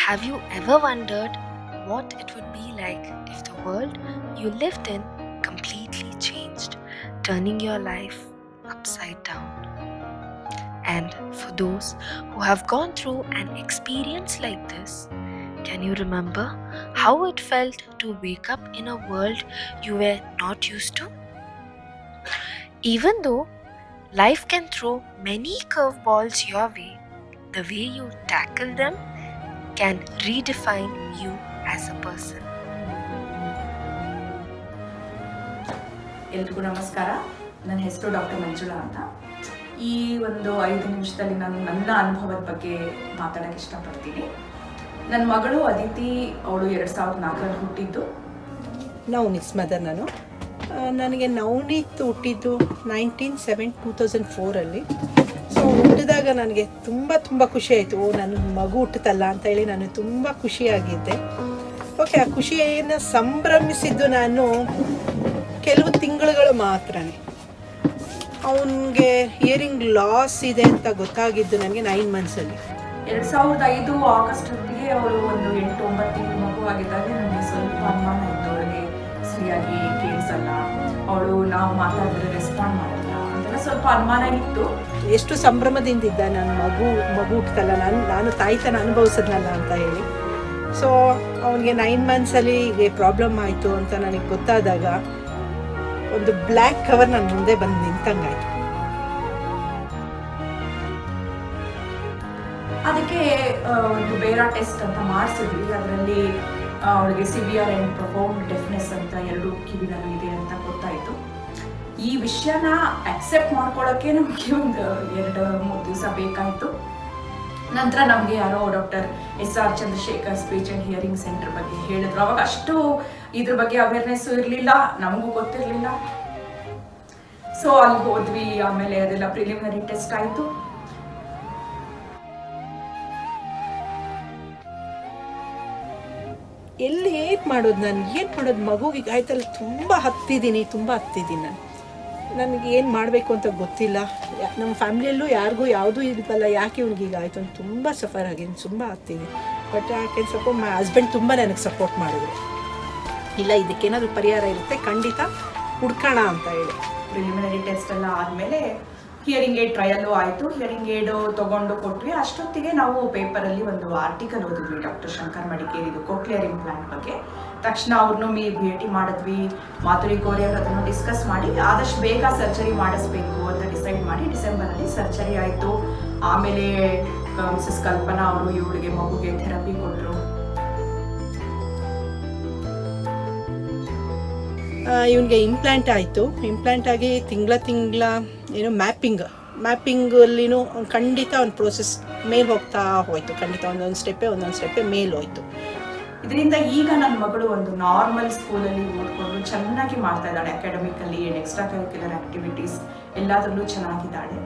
Have you ever wondered what it would be like if the world you lived in completely changed, turning your life upside down? And for those who have gone through an experience like this, can you remember how it felt to wake up in a world you were not used to? Even though life can throw many curveballs your way, the way you tackle them can redefine you as a person. ಎಲ್ರಿಗೂ ನಮಸ್ಕಾರ. ನನ್ನ ಹೆಸರು doctor Manjula ಅಂತ. ಈ ಒಂದು 5 ನಿಮಿಷದಲ್ಲಿ ನಾನು ನನ್ನ ಅನುಭವದ ಬಗ್ಗೆ ಮಾತಾಡೋಕ್ಕೆ ಇಷ್ಟಪಡ್ತೀನಿ. ನನ್ನ ಮಗಳು ಅದಿತಿ, ಅವಳು 2004ರಲ್ಲಿ ಹುಟ್ಟಿದ್ದು. ನವನೀತ್ ಮದರ್. ನನಗೆ ನವನೀತ್ ಹುಟ್ಟಿದ್ದು 2004 ಸೊ ಹುಟ್ಟಿದಾಗ ನನಗೆ ತುಂಬ ಖುಷಿ ಆಯಿತು. ನನ್ನ ಮಗು ಹುಟ್ಟುತ್ತಲ್ಲ ಅಂತೇಳಿ ನಾನು ತುಂಬ ಖುಷಿಯಾಗಿದ್ದೆ. ಓಕೆ, ಆ ಖುಷಿಯನ್ನು ಸಂಭ್ರಮಿಸಿದ್ದು ನಾನು ಕೆಲವು ತಿಂಗಳುಗಳು ಮಾತ್ರ. ಅವನಿಗೆ ಹಿಯರಿಂಗ್ ಲಾಸ್ ಇದೆ ಅಂತ ಗೊತ್ತಾಗಿದ್ದು ನನಗೆ 9 ಮಂತ್ಸಲ್ಲಿ. 2005 ಆಗಸ್ಟ್ ಹೊತ್ತಿಗೆ ಅವಳು ಒಂದು 8-9 ತಿಂಗಳು ಮಗು ಆಗಿದ್ದಾಗ ನನಗೆ ಸ್ವಲ್ಪ ಅನುಮಾನ ಇತ್ತು. ಅವಳಿಗೆ ಸರಿಯಾಗಿ ಕೇಳಿಸಲ್ಲ, ಅವಳು ನಾವು ಮಾತಾಡಿದ್ರೆ ರೆಸ್ಪಾಂಡ್ ಮಾಡಲ್ಲ ಅಂತೆಲ್ಲ ಸ್ವಲ್ಪ ಅನುಮಾನ ಇತ್ತು. ಎಷ್ಟು ಸಂಭ್ರಮದಿಂದಿದ್ದ ನನ್ನ ಮಗು ಹುಟ್ಟುತ್ತಲ್ಲ, ನಾನು ತಾಯ್ತನ ಅನುಭವಿಸಿದ್ನಲ್ಲ ಅಂತ ಹೇಳಿ. ಸೊ ಅವನಿಗೆ 9 ಮಂತ್ಸಲ್ಲಿ ಹೀಗೆ ಪ್ರಾಬ್ಲಮ್ ಆಯಿತು ಅಂತ ನನಗೆ ಗೊತ್ತಾದಾಗ ಒಂದು ಬ್ಲ್ಯಾಕ್ ಕವರ್ ನನ್ನ ಮುಂದೆ ಬಂದು ನಿಂತಂಗಾಯ್ತು. ಅದಕ್ಕೆ ಒಂದು ಬೇರಾ ಟೆಸ್ಟ್ ಅಂತ ಮಾಡಿಸಿದ್ವಿ. ಅದರಲ್ಲಿ ಅವಳಿಗೆ ಸಿವಿಯರ್ ಆ್ಯಂಡ್ ಪ್ರೊಫೌಂಡ್ ಡೆಫ್ನೆಸ್ ಅಂತ 2 ಕಿವಿನಲ್ಲೂ ಇದೆ ಅಂತ ಗೊತ್ತಾಯಿತು. ಈ ವಿಷಯನ ಅಕ್ಸೆಪ್ಟ್ ಮಾಡ್ಕೊಳ್ಳೋಕ್ಕೆ ನಮಗೆ ಒಂದು 2-3 ದಿವಸ ಬೇಕಾಯಿತು. ನಂತರ ನಮಗೆ ಯಾರೋ doctor SR Chandrashekar speech and hearing centre ಬಗ್ಗೆ ಹೇಳಿದ್ರು. ಅವಾಗ ಅಷ್ಟು ಇದ್ರ ಬಗ್ಗೆ ಅವೇರ್ನೆಸ್ಸು ಇರಲಿಲ್ಲ, ನಮಗೂ ಗೊತ್ತಿರಲಿಲ್ಲ. ಸೊ ಅಲ್ಲಿ ಹೋದ್ವಿ. ಆಮೇಲೆ ಅದೆಲ್ಲ ಪ್ರಿಲಿಮಿನರಿ ಟೆಸ್ಟ್ ಆಯಿತು. ಎಲ್ಲಿ ಏನು ಮಾಡೋದು ಮಗುವಿಗೆ ಆಯ್ತಲ್ಲ. ತುಂಬ ಹತ್ತಿದ್ದೀನಿ ನಾನು. ನನಗೆ ಏನು ಮಾಡಬೇಕು ಅಂತ ಗೊತ್ತಿಲ್ಲ. ನಮ್ಮ ಫ್ಯಾಮಿಲಿಯಲ್ಲೂ ಯಾರಿಗೂ ಯಾವುದೂ ಇಲ್ವಲ್ಲ, ಯಾಕೆ ಇವ್ನಿಗೆ ಈಗ ಆಯಿತು ಅಂತ ತುಂಬ ಸಫರ್ ಆಗಿದ್ದೀನಿ, ತುಂಬ ಹತ್ತಿದ್ದೀನಿ. ಬಟ್ ಯಾಕೆ ಸಪೋರ್ಟ್ ಮೈ ಹಸ್ಬೆಂಡ್ ತುಂಬ ನನಗೆ ಸಪೋರ್ಟ್ ಮಾಡಿದ್ರು. ಇಲ್ಲ, ಇದಕ್ಕೇನಾದರೂ ಪರಿಹಾರ ಇರುತ್ತೆ, ಖಂಡಿತ ಹುಡ್ಕೋಣ ಅಂತ ಹೇಳಿ. ಪ್ರಿಲಿಮಿನರಿ ಟೆಸ್ಟ್ ಎಲ್ಲ ಆದಮೇಲೆ ಹಿಯರಿಂಗ್ ಏಡ್ ಟ್ರಯಲ್ಲು ಆಯಿತು. ಹಿಯರಿಂಗ್ ಏಡು ತೊಗೊಂಡು ಕೊಟ್ವಿ. ಅಷ್ಟೊತ್ತಿಗೆ ನಾವು ಪೇಪರಲ್ಲಿ ಒಂದು ಆರ್ಟಿಕಲ್ ಓದಿದ್ವಿ ಡಾಕ್ಟರ್ ಶಂಕರ್ ಮಡಿಕೇರಿದು ಕೋಕ್ಲಿಯರ್ ಇಂಪ್ಲಾಂಟ್ ಬಗ್ಗೆ. ತಕ್ಷಣ ಅವ್ರನ್ನೂ ಭೇಟಿ ಮಾಡಿದ್ವಿ. ಮಾಧುರಿ ಗೋರೆ ಅವರು ಅದನ್ನು ಡಿಸ್ಕಸ್ ಮಾಡಿ ಆದಷ್ಟು ಬೇಗ ಸರ್ಜರಿ ಮಾಡಿಸ್ಬೇಕು ಅಂತ ಡಿಸೈಡ್ ಮಾಡಿ ಡಿಸೆಂಬರಲ್ಲಿ ಸರ್ಜರಿ ಆಯಿತು. ಆಮೇಲೆ ಮಿಸಸ್ ಕಲ್ಪನಾ ಅವರು ಇವಳಿಗೆ ಮಗುಗೆ ಥೆರಪಿ ಕೊಟ್ಟರು. ಇವನಿಗೆ ಇಂಪ್ಲಾಂಟ್ ಆಯಿತು. ಇಂಪ್ಲಾಂಟ್ ಆಗಿ ತಿಂಗಳ ಏನು ಮ್ಯಾಪಿಂಗಲ್ಲಿನೂ ಖಂಡಿತ ಒಂದು ಪ್ರೋಸೆಸ್ ಮೇಲೆ ಹೋಗ್ತಾ ಹೋಯಿತು. ಖಂಡಿತ ಒಂದೊಂದು ಸ್ಟೆಪ್ಪೇ ಮೇಲೆ ಹೋಯಿತು. ಇದರಿಂದ ಈಗ ನನ್ನ ಮಗಳು ಒಂದು ನಾರ್ಮಲ್ ಸ್ಕೂಲಲ್ಲಿ ಓದ್ಕೊಂಡು ಚೆನ್ನಾಗಿ ಮಾಡ್ತಾ ಇದ್ದಾಳೆ. ಅಕಾಡೆಮಿಕಲ್ಲಿ ಆ್ಯಂಡ್ ಎಕ್ಸ್ಟ್ರಾ ಕರಿಕ್ಯುಲರ್ ಆ್ಯಕ್ಟಿವಿಟೀಸ್ ಎಲ್ಲದರಲ್ಲೂ ಚೆನ್ನಾಗಿದ್ದಾಳೆ.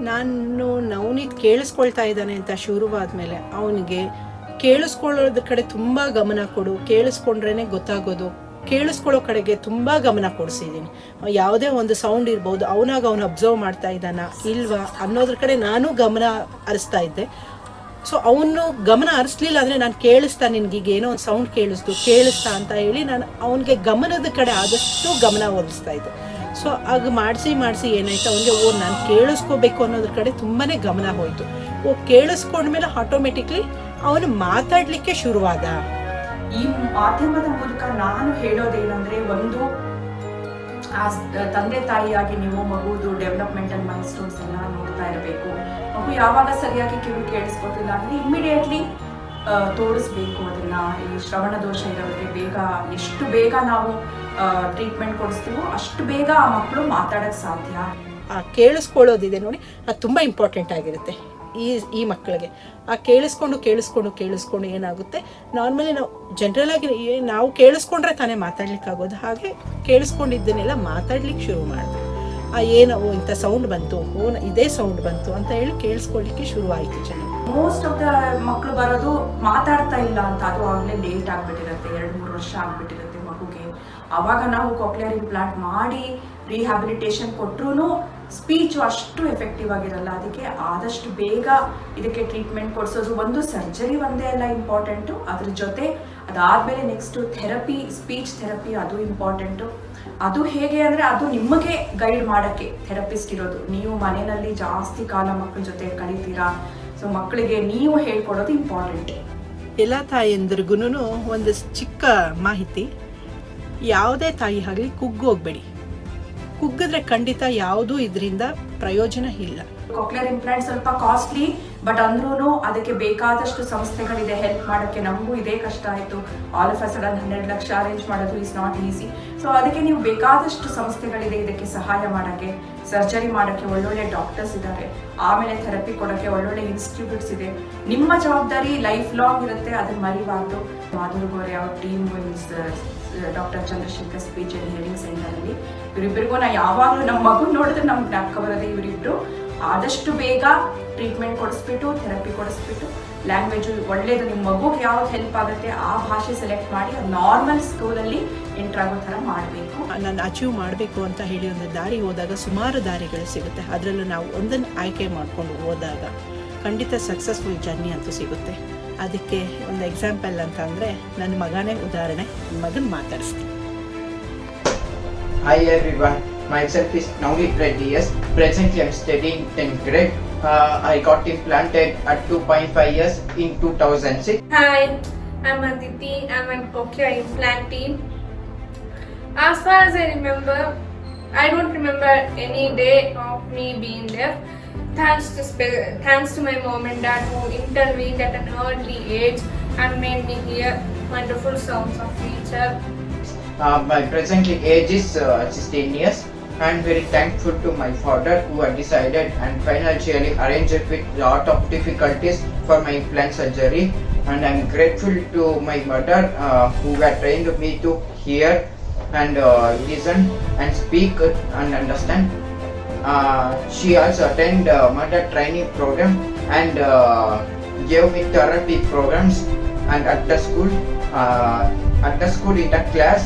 ನಾನು ನವನೀತ್ ಕೇಳಿಸ್ಕೊಳ್ತಾ ಇದ್ದಾನೆ ಅಂತ ಶುರುವಾದಮೇಲೆ ಅವನಿಗೆ ಕೇಳಿಸ್ಕೊಳ್ಳೋದ್ರ ಕಡೆ ತುಂಬ ಗಮನ ಕೊಡು, ಕೇಳಿಸ್ಕೊಂಡ್ರೇ ಗೊತ್ತಾಗೋದು, ಕೇಳಿಸ್ಕೊಳ್ಳೋ ಕಡೆಗೆ ತುಂಬ ಗಮನ ಕೊಡಿಸಿದ್ದೀನಿ. ಯಾವುದೇ ಒಂದು ಸೌಂಡ್ ಇರ್ಬೋದು, ಅವನಾಗ ಅವನು ಅಬ್ಸರ್ವ್ ಮಾಡ್ತಾ ಇದ್ದಾನ ಇಲ್ವಾ ಅನ್ನೋದ್ರ ಕಡೆ ನಾನು ಗಮನ ಹರಿಸ್ತಾ ಇದ್ದೆ. ಸೊ ಅವನು ಗಮನ ಹರಿಸ್ಲಿಲ್ಲ ಅಂದರೆ ನಾನು ಕೇಳಿಸ್ತಾ, ನಿನಗೀಗ ಏನೋ ಒಂದು ಸೌಂಡ್ ಕೇಳಿಸ್ತಾ ಅಂತ ಹೇಳಿ ನಾನು ಅವನಿಗೆ ಗಮನದ ಕಡೆ ಆದಷ್ಟು ಗಮನ ಒಲಿಸ್ತಾ ಇದ್ದೆ. ಸೊ ಆಗ ಮಾಡಿಸಿ ಏನಾಯ್ತು, ಅವನಿಗೆ ನಾನು ಕೇಳಿಸ್ಕೋಬೇಕು ಅನ್ನೋದ್ರ ಕಡೆ ತುಂಬಾ ಗಮನ ಹೋಯಿತು. ಕೇಳಿಸ್ಕೊಂಡ್ಮೇಲೆ ಆಟೋಮೆಟಿಕ್ಲಿ ಅವನು ಮಾತಾಡಲಿಕ್ಕೆ ಶುರುವಾದ. ಈ ಮಾಧ್ಯಮದ ಮೂಲಕ ನಾನು ಹೇಳೋದೇನೆಂದರೆ, ಒಂದು ತಂದೆ ತಾಯಿಯಾಗಿ ನೀವು ಮಗುವುದು ಡೆವಲಪ್ಮೆಂಟಲ್ ಮೈಲ್ಸ್ಟೋನ್ಸ್ ಎಲ್ಲ ನೋಡ್ತಾ ಇರಬೇಕು. ಮಗು ಯಾವಾಗ ಸರಿಯಾಗಿ ಕಿವಿ ಕೇಳಿಸ್ಕೊತಿಲ್ಲ ಅಂದರೆ ಇಮ್ಮಿಡಿಯೇಟ್ಲಿ ತೋರಿಸ್ಬೇಕು ಅದನ್ನು. ಈ ಶ್ರವಣ ದೋಷ ಇರೋರಿಗೆ ಎಷ್ಟು ಬೇಗ ನಾವು ಟ್ರೀಟ್ಮೆಂಟ್ ಕೊಡಿಸ್ತೀವೋ ಅಷ್ಟು ಬೇಗ ಆ ಮಕ್ಕಳು ಮಾತಾಡೋಕ್ಕೆ ಸಾಧ್ಯ. ಕೇಳಿಸ್ಕೊಳ್ಳೋದಿದೆ ನೋಡಿ, ಅದು ತುಂಬ ಇಂಪಾರ್ಟೆಂಟ್ ಆಗಿರುತ್ತೆ ಈ ಮಕ್ಕಳಿಗೆ. ಆ ಕೇಳಿಸ್ಕೊಂಡು ಏನಾಗುತ್ತೆ, ನಾರ್ಮಲಿ ನಾವು ಜನರಲಾಗಿ ನಾವು ಕೇಳಿಸ್ಕೊಂಡ್ರೆ ತಾನೇ ಮಾತಾಡ್ಲಿಕ್ಕಾಗೋದು. ಹಾಗೆ ಕೇಳಿಸ್ಕೊಂಡಿದ್ದನ್ನೆಲ್ಲ ಮಾತಾಡ್ಲಿಕ್ಕೆ ಶುರು ಮಾಡಿದೆ. ಏನೋ ಇಂಥ ಸೌಂಡ್ ಬಂತು, ಇದೇ ಸೌಂಡ್ ಬಂತು ಅಂತ ಹೇಳಿ ಕೇಳಿಸ್ಕೊಳ್ಳಿಕ್ಕೆ ಶುರುವಾಯಿತು ಚೆನ್ನಾಗಿ. ಮೋಸ್ಟ್ ಆಫ್ ದ ಮಕ್ಕಳು ಬರೋದು ಮಾತಾಡ್ತಾ ಇಲ್ಲ ಅಂತ. ಅದು ಆಗಲೇ ಲೇಟ್ ಆಗಿಬಿಟ್ಟಿರುತ್ತೆ, 2-3 ವರ್ಷ ಆಗಿಬಿಟ್ಟಿರುತ್ತೆ ಮಗುಗೆ. ಆವಾಗ ನಾವು ಕಾಕ್ಲಿಯರ್ ಇಂಪ್ಲಾಂಟ್ ಮಾಡಿ ರಿಹ್ಯಾಬಿಲಿಟೇಷನ್ ಕೊಟ್ಟರು ಸ್ಪೀಚು ಅಷ್ಟು ಎಫೆಕ್ಟಿವ್ ಆಗಿರಲ್ಲ. ಅದಕ್ಕೆ ಆದಷ್ಟು ಬೇಗ ಇದಕ್ಕೆ ಟ್ರೀಟ್ಮೆಂಟ್ ಕೊಡಿಸೋದು. ಒಂದು ಸರ್ಜರಿ ಒಂದೇ ಅಲ್ಲ ಇಂಪಾರ್ಟೆಂಟು, ಅದ್ರ ಜೊತೆ ಅದಾದಮೇಲೆ ನೆಕ್ಸ್ಟು ಥೆರಪಿ, ಸ್ಪೀಚ್ ಥೆರಪಿ ಅದು ಇಂಪಾರ್ಟೆಂಟು. ಅದು ಹೇಗೆ ಅಂದರೆ ಅದು ನಿಮಗೆ ಗೈಡ್ ಮಾಡೋಕ್ಕೆ ಥೆರಪಿಸ್ಟ್ ಇರೋದು. ನೀವು ಮನೆಯಲ್ಲಿ ಜಾಸ್ತಿ ಕಾಲ ಮಕ್ಕಳ ಜೊತೆ ಕಳೀತೀರಾ, ಸೊ ಮಕ್ಕಳಿಗೆ ನೀವು ಹೇಳ್ಕೊಡೋದು ಇಂಪಾರ್ಟೆಂಟ್. ಎಲ್ಲ ತಾಯಂದ್ರಿಗೂ ಒಂದು ಚಿಕ್ಕ ಮಾಹಿತಿ, ಯಾವುದೇ ತಾಯಿ ಆಗಲಿ ಕುಗ್ಗೋಗ್ಬೇಡಿ. ಕುಗ್ಗಿದ್ರೆ ಖಂಡಿತ ಯಾವುದೂ ಇದರಿಂದ ಪ್ರಯೋಜನ ಇಲ್ಲ. ಕಾಕ್ಲಿಯರ್ ಇಂಪ್ಲಾಂಟ್ ಸ್ವಲ್ಪ ಕಾಸ್ಟ್ಲಿ, ಬಟ್ ಅಂದ್ರೂ ಅದಕ್ಕೆ ಬೇಕಾದಷ್ಟು ಸಂಸ್ಥೆಗಳಿದೆ ಹೆಲ್ಪ್ ಮಾಡೋಕ್ಕೆ. ನಮಗೂ ಇದೇ ಕಷ್ಟ ಆಯಿತು, all of a sudden 12 lakh arrange ಮಾಡೋದು ಇಸ್ ನಾಟ್ ಈಸಿ. ಸೊ ಅದಕ್ಕೆ ನೀವು ಬೇಕಾದಷ್ಟು ಸಂಸ್ಥೆಗಳಿದೆ ಇದಕ್ಕೆ ಸಹಾಯ ಮಾಡೋಕ್ಕೆ, ಸರ್ಜರಿ ಮಾಡೋಕ್ಕೆ ಒಳ್ಳೊಳ್ಳೆ ಡಾಕ್ಟರ್ಸ್ ಇದ್ದಾರೆ, ಆಮೇಲೆ ಥೆರಪಿ ಕೊಡೋಕ್ಕೆ ಒಳ್ಳೊಳ್ಳೆ ಇನ್ಸ್ಟಿಟ್ಯೂಟ್ಸ್ ಇದೆ. ನಿಮ್ಮ ಜವಾಬ್ದಾರಿ ಲೈಫ್ ಲಾಂಗ್ ಇರುತ್ತೆ, ಅದನ್ನು ಮರಿಬಾರ್ದು. ಮಾಧುರ್ ಗೋರೆ ಅವ್ರ team doctor Chandrashekar speech and hearing ಸೆಂಟರಲ್ಲಿ ಇವರಿಬ್ಬರಿಗೂ ನಾ ಯಾವಾಗಲೂ ನಮ್ಮ ಮಗು ನೋಡಿದ್ರೆ ನಮ್ಗೆ ಜ್ಞಾಪಕ ಬರೋದು ಇವರಿಬ್ಬರು. ಆದಷ್ಟು ಬೇಗ ಟ್ರೀಟ್ಮೆಂಟ್ ಕೊಡಿಸ್ಬಿಟ್ಟು, ಥೆರಪಿ ಕೊಡಿಸ್ಬಿಟ್ಟು, ಲ್ಯಾಂಗ್ವೇಜು ಒಳ್ಳೆಯದು, ನಿಮ್ಮ ಮಗುಗೆ ಯಾವ್ದು ಹೆಲ್ಪ್ ಆಗುತ್ತೆ ಆ ಭಾಷೆ ಸೆಲೆಕ್ಟ್ ಮಾಡಿ ನಾರ್ಮಲ್ ಸ್ಕೂಲಲ್ಲಿ ಎಂಟರ್ ಆಗೋ ಥರ ಮಾಡಬೇಕು. ನಾನು ಅಚೀವ್ ಮಾಡಬೇಕು ಅಂತ ಹೇಳಿ ಒಂದು ದಾರಿ ಹೋದಾಗ ಸುಮಾರು ದಾರಿಗಳು ಸಿಗುತ್ತೆ. ಅದರಲ್ಲೂ ನಾವು ಒಂದನ್ನು ಆಯ್ಕೆ ಮಾಡಿಕೊಂಡು ಹೋದಾಗ ಖಂಡಿತ ಸಕ್ಸಸ್ಫುಲ್ ಜರ್ನಿ ಅಂತೂ ಸಿಗುತ್ತೆ. ಅದಕ್ಕೆ ಒಂದು ಎಕ್ಸಾಂಪಲ್ ಅಂತ ಅಂದರೆ ನನ್ನ ಮಗನೇ ಉದಾಹರಣೆ. ನನ್ನ ಮಗನ ಮಾತಾಡಿಸ್ತೀನಿ. Hi everyone, myself is Navneet Reddy. Yes, presently I am studying 10th grade. I got implanted at 2.5 years in 2006. Hi, I'm Aditi. I'm a cochlear implantee. As far as I remember, I don't remember any day of me being deaf. Thanks to my mom and dad who intervened at an early age and made me hear wonderful sounds of nature. My presently age is 16 years. I am very thankful to my father who had decided and financially arranged with lot of difficulties for my implant surgery, and I am grateful to my mother who had trained me to hear and listen and speak and understand. She also attended mother training program and gave me therapy programs. And at the school in that class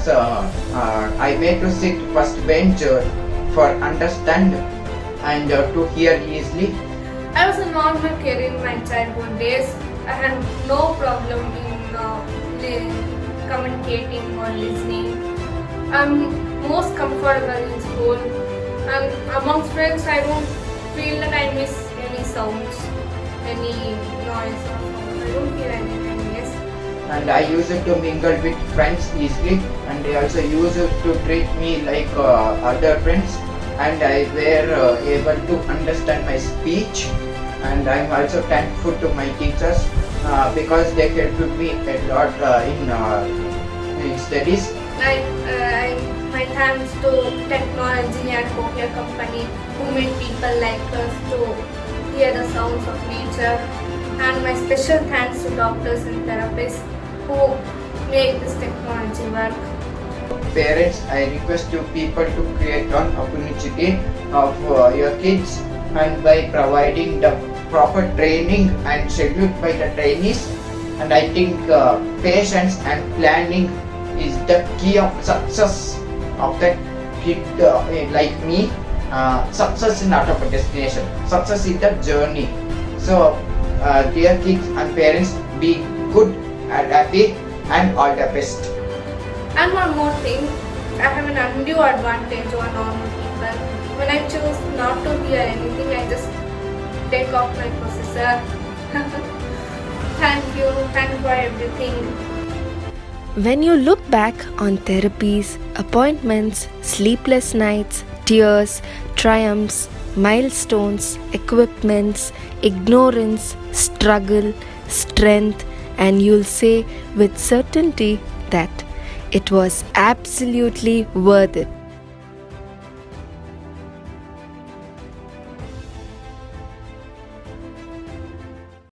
I made to sit first bench for understand and to hear easily. I was a normal kid in my childhood days. I had no problem in communicating or listening. I'm most comfortable in school, and amongst friends I don't feel that I miss any sounds, any noise or sound. I don't feel anything. And I used to mingle with friends easily, and they also used to treat me like other friends, and I were able to understand my speech. And I am also thankful to my teachers because they helped me a lot in studies. My thanks to technology and cochlear company who made people like us to hear the sounds of nature, and my special thanks to doctors and therapists who make this technology work. Parents, I request you people to create an opportunity of your kids, and by providing the proper training and schedule by the trainees. And I think patience and planning is the key of success of that kid like me. Success is not a destination, success is the journey. So dear kids and parents, be good and happy and all the best. And one more thing, I have an undue advantage over normal people. When I choose not to hear anything, I just take off my processor. Thank you for everything. When you look back on therapies, appointments, sleepless nights, tears, triumphs, milestones, equipments, ignorance, struggle, strength, and you'll say with certainty that it was absolutely worth it.